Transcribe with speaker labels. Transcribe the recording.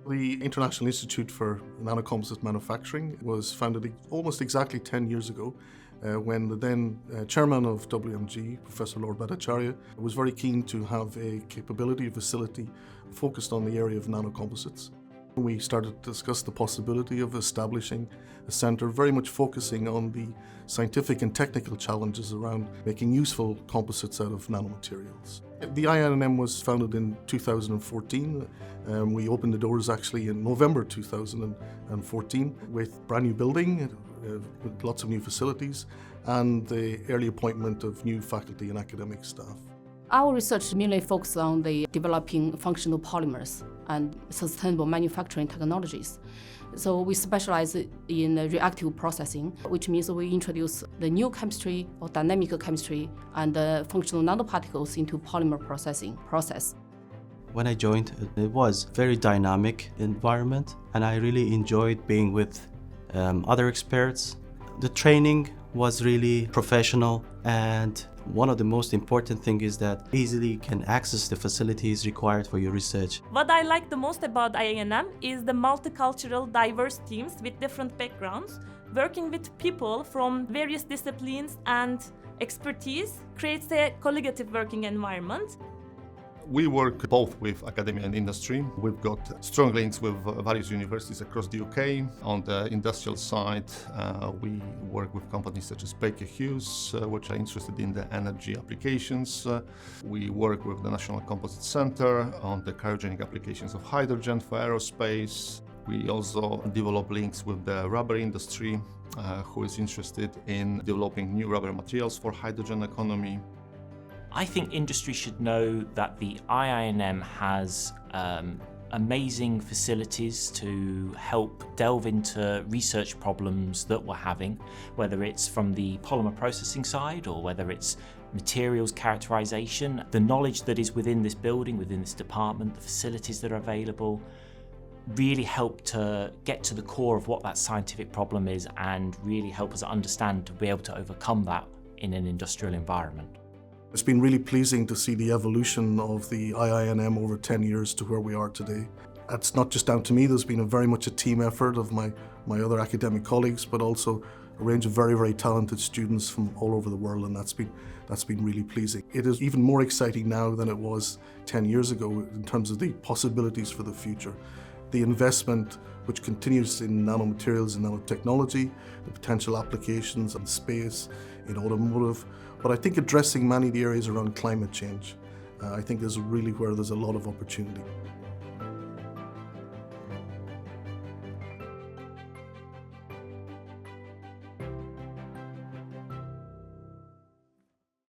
Speaker 1: The International Institute for Nanocomposites Manufacturing was founded almost exactly 10 years ago when the then chairman of WMG, Professor Lord Bhattacharya, was very keen to have a capability, a facility focused on the area of nanocomposites. We started to discuss the possibility of establishing a centre very much focusing on the scientific and technical challenges around making useful composites out of nanomaterials. The IINM was founded in 2014. We opened the doors actually in November 2014 with brand new building, with lots of new facilities and the early appointment of new faculty and academic staff.
Speaker 2: Our research mainly focuses on the developing functional polymers and sustainable manufacturing technologies. So we specialize in reactive processing, which means we introduce the new chemistry or dynamic chemistry and functional nanoparticles into polymer process.
Speaker 3: When I joined, it was a very dynamic environment, and I really enjoyed being with other experts. The training was really professional, and one of the most important things is that easily can access the facilities required for your research.
Speaker 4: What I like the most about IINM is the multicultural, diverse teams with different backgrounds. Working with people from various disciplines and expertise creates a collaborative working environment.
Speaker 5: We work both with academia and industry. We've got strong links with various universities across the UK. On the industrial side, we work with companies such as Baker Hughes, which are interested in the energy applications. We work with the National Composites Centre on the cryogenic applications of hydrogen for aerospace. We also develop links with the rubber industry, who is interested in developing new rubber materials for hydrogen economy.
Speaker 6: I think industry should know that the IINM has amazing facilities to help delve into research problems that we're having, whether it's from the polymer processing side or whether it's materials characterization. The knowledge that is within this building, within this department, the facilities that are available, really help to get to the core of what that scientific problem is and really help us understand to be able to overcome that in an industrial environment.
Speaker 1: It's been really pleasing to see the evolution of the IINM over 10 years to where we are today. It's not just down to me, there's been very much a team effort of my other academic colleagues, but also a range of very, very talented students from all over the world, and that's been really pleasing. It is even more exciting now than it was 10 years ago in terms of the possibilities for the future. The investment which continues in nanomaterials and nanotechnology, the potential applications in space, in automotive, but I think addressing many of the areas around climate change, I think is really where there's a lot of opportunity.